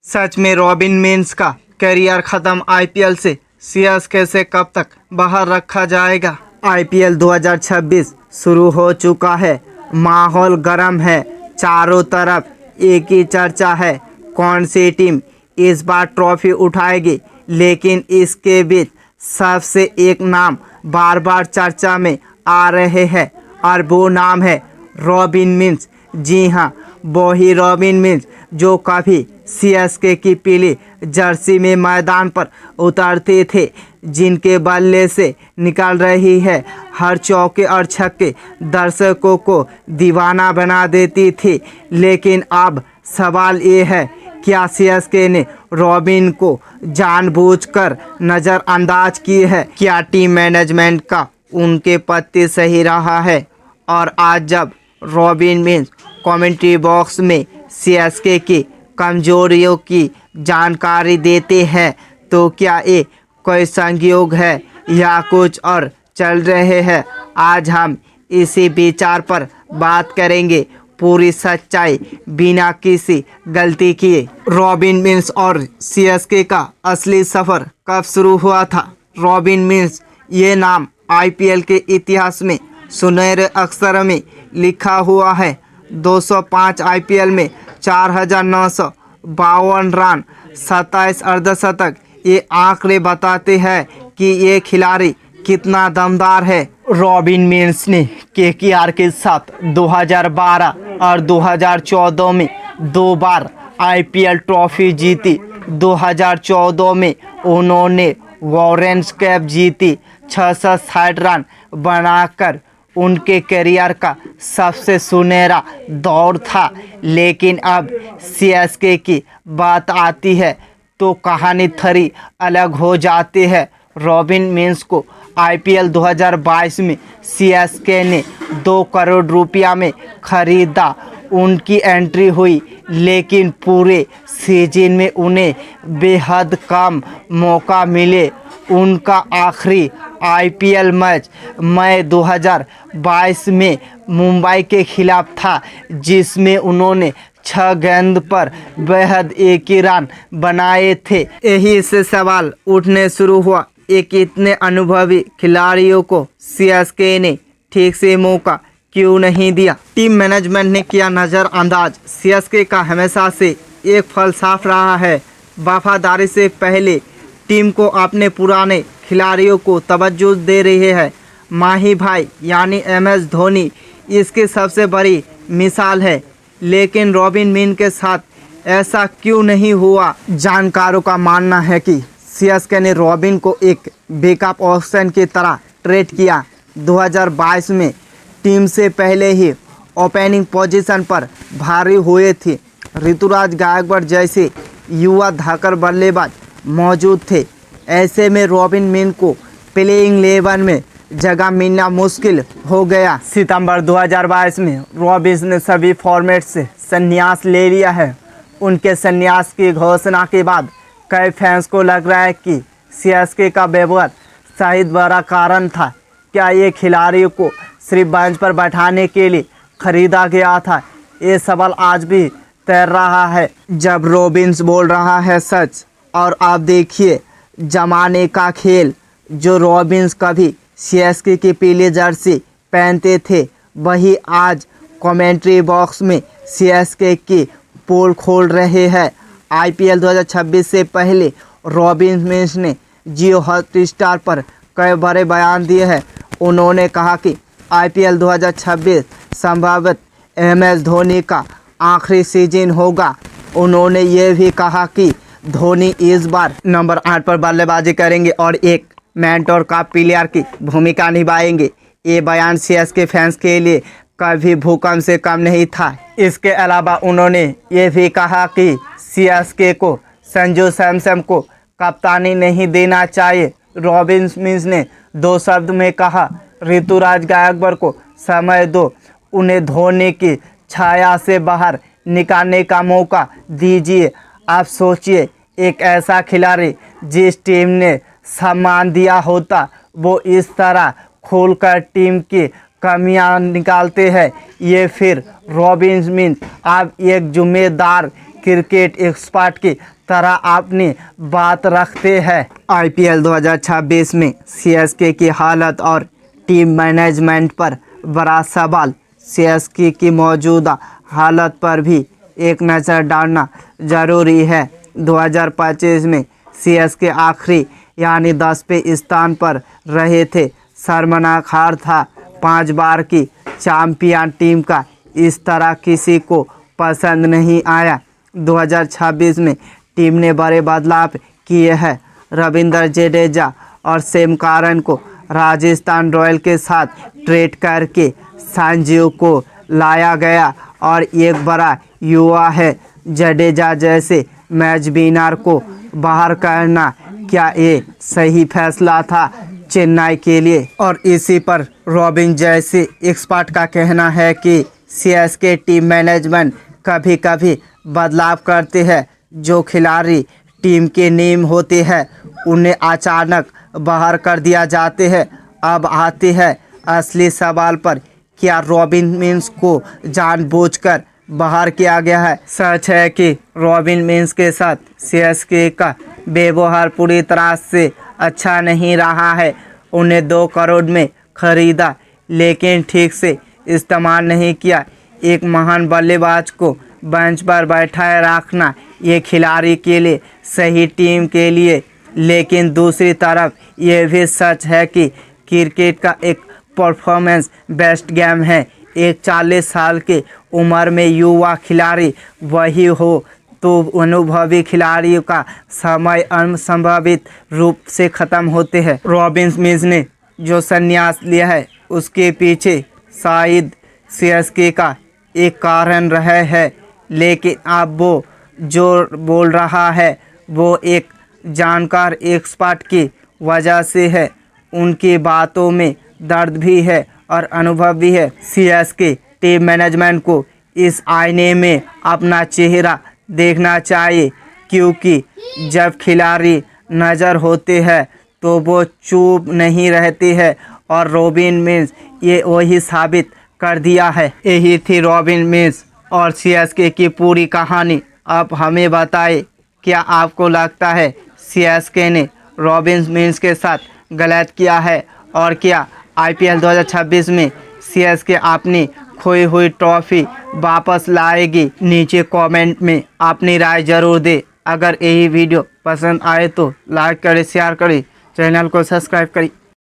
सच में robin means का career खत्म। आईपीएल से सीएसके से कब तक बाहर रखा जाएगा? आईपीएल 2026 शुरू हो चुका है। माहौल गर्म है, चारों तरफ एक ही चर्चा है, कौन सी टीम इस बार ट्रॉफी उठाएगी। लेकिन इसके बीच सबसे एक नाम बार बार चर्चा में आ रहे हैं और वो नाम है रॉबिन मीन्स। जी हाँ, वही रॉबिन मीन्स जो कभी सीएसके की पीली जर्सी में मैदान पर उतरते थे, जिनके बल्ले से निकल रही है हर चौके और छक्के दर्शकों को दीवाना बना देती थी। लेकिन अब सवाल ये है, क्या सीएसके ने रॉबिन को जानबूझकर नज़रअंदाज की है? क्या टीम मैनेजमेंट का उनके पत्ते सही रहा है? और आज जब रॉबिन मीन्स कमेंट्री बॉक्स में सीएसके की कमजोरियों की जानकारी देते हैं, तो क्या ये कोई संयोग है या कुछ और चल रहे हैं? आज हम इसी विचार पर बात करेंगे, पूरी सच्चाई बिना किसी गलती किए। रॉबिन मीन्स और सीएसके का असली सफ़र कब शुरू हुआ था? रॉबिन मीन्स ये नाम आईपीएल के इतिहास में सुनहरे अक्षर में लिखा हुआ है। 205 आईपीएल में 4,952 रन, 27 अर्धशतक, ये आंकड़े बताते हैं कि ये खिलाड़ी कितना दमदार है। रॉबिन मीन्स ने केकेआर के साथ 2012 और 2014 में 2 बार आईपीएल ट्रॉफी जीती। 2014 में उन्होंने वॉरेंस कप जीती, 660 रन बनाकर उनके करियर का सबसे सुनहरा दौर था। लेकिन अब सीएसके की बात आती है तो कहानी थोड़ी अलग हो जाती है। रॉबिन मीन्स को आईपीएल 2022 में सीएसके ने 2 करोड़ रुपया में खरीदा। उनकी एंट्री हुई, लेकिन पूरे सीजन में उन्हें बेहद कम मौका मिले। उनका आखिरी आईपीएल मैच मई 2022 में मुंबई के खिलाफ था, जिसमें उन्होंने 6 गेंद पर बेहद एक ही रन बनाए थे। यही से सवाल उठने शुरू हुआ, एक इतने अनुभवी खिलाड़ियों को सीएसके ने ठीक से मौका क्यों नहीं दिया? टीम मैनेजमेंट ने किया नज़रअंदाज। सीएसके का हमेशा से एक फल साफ रहा है, वफादारी से पहले टीम को अपने पुराने खिलाड़ियों को तवज्जो दे रही है। माही भाई यानी एमएस धोनी इसकी सबसे बड़ी मिसाल है। लेकिन रॉबिन मीन के साथ ऐसा क्यों नहीं हुआ? जानकारों का मानना है कि सीएसके ने रॉबिन को एक बैकअप ऑप्शन की तरह ट्रेड किया। 2022 में टीम से पहले ही ओपनिंग पोजीशन पर भारी हुए थे। ऋतुराज गायकवाड़ जैसे युवा धाकड़ बल्लेबाज मौजूद थे। ऐसे में रॉबिन मीन को प्लेइंग 11 में जगह मिलना मुश्किल हो गया। सितंबर 2022 में रॉबिन ने सभी फॉर्मेट से संन्यास ले लिया है। उनके संन्यास की घोषणा के बाद कई फैंस को लग रहा है कि सीएसके का व्यवहार शायद बड़ा कारण था। क्या ये खिलाड़ियों को सिर्फ बेंच पर बैठाने के लिए खरीदा गया था? ये सवाल आज भी तैर रहा है। जब रॉबिन्स बोल रहा है सच। और आप देखिए, जमाने का खेल, जो रॉबिन्स कभी सीएसके की पीली जर्सी पहनते थे, वही आज कमेंट्री बॉक्स में सीएसके की पोल खोल रहे हैं। आईपीएल 2026 से पहले रॉबिन मीन्स ने जियो हॉटस्टार पर कई बड़े बयान दिए हैं। उन्होंने कहा कि आईपीएल 2026 संभवतः एमएस धोनी का आखिरी सीजन होगा। उन्होंने ये भी कहा कि धोनी इस बार नंबर 8 पर बल्लेबाजी करेंगे और एक मेंटर का प्लेयर की भूमिका निभाएंगे। ये बयान सीएसके फैंस के लिए कभी भूकंप से कम नहीं था। इसके अलावा उन्होंने ये भी कहा कि सीएसके को संजू सैमसन को कप्तानी नहीं देना चाहिए। रॉबिन मीन्स ने 2 शब्द में कहा, ऋतुराज गायकवाड़ को समय दो, उन्हें धोनी की छाया से बाहर निकालने का मौका दीजिए। आप सोचिए, एक ऐसा खिलाड़ी जिस टीम ने सम्मान दिया होता, वो इस तरह खोलकर टीम की कमियां निकालते हैं। ये फिर रॉबिन मीन्स अब एक जिम्मेदार क्रिकेट एक्सपर्ट की तरह अपनी बात रखते हैं। आईपीएल 2026 में सीएसके की हालत और टीम मैनेजमेंट पर बड़ा सवाल। सीएसके की मौजूदा हालत पर भी एक नज़र डालना ज़रूरी है। 2025 में सीएसके आखिरी यानी 10वें स्थान पर रहे थे। शर्मनाक हार था 5 बार की चैंपियन टीम का। इस तरह किसी को पसंद नहीं आया। 2026 में टीम ने बड़े बदलाव किए हैं। रविंद्र जडेजा और सैम करन को राजस्थान रॉयल के साथ ट्रेड करके संजीव को लाया गया और एक बड़ा युवा है जडेजा जैसे मैच विनर को बाहर करना। क्या ये सही फैसला था चेन्नई के लिए? और इसी पर रॉबिन जैसे एक्सपर्ट का कहना है कि सीएसके टीम मैनेजमेंट कभी कभी बदलाव करते हैं। जो खिलाड़ी टीम के नींव होते हैं उन्हें अचानक बाहर कर दिया जाते हैं। अब आते हैं असली सवाल पर, क्या रॉबिन मिन्स को जानबूझकर बाहर किया गया है? सच है कि रॉबिन मिन्स के साथ सीएसके का व्यवहार पूरी तरह से अच्छा नहीं रहा है। उन्हें 2 करोड़ में खरीदा लेकिन ठीक से इस्तेमाल नहीं किया। एक महान बल्लेबाज को बेंच पर बैठाए रखना ये खिलाड़ी के लिए सही टीम के लिए। लेकिन दूसरी तरफ ये भी सच है कि क्रिकेट का एक परफॉर्मेंस बेस्ड गेम है। एक 40 साल के उम्र में युवा खिलाड़ी वही हो तो अनुभवी खिलाड़ियों का समय असंभावित रूप से ख़त्म होते हैं। रॉबिन मिन्स ने जो संन्यास लिया है उसके पीछे शायद सीएसके का एक कारण रहा है, लेकिन अब वो जो बोल रहा है वो एक जानकार एक्सपर्ट की वजह से है। उनकी बातों में दर्द भी है और अनुभव भी है। सीएसके टीम मैनेजमेंट को इस आईने में अपना चेहरा देखना चाहिए, क्योंकि जब खिलाड़ी नज़र होते हैं तो वो चुप नहीं रहते हैं और रॉबिन मिन्स ये वही साबित कर दिया है। यही थी रॉबिन मिन्स और सीएसके की पूरी कहानी। अब हमें बताएं, क्या आपको लगता है सीएसके ने रॉबिन मिन्स के साथ गलत किया है? और क्या आईपीएल 2026 में सीएसके अपनी खोई हुई ट्रॉफी वापस लाएगी? नीचे कमेंट में अपनी राय जरूर दें। अगर यही वीडियो पसंद आए तो लाइक करें, शेयर करें, चैनल को सब्सक्राइब करें।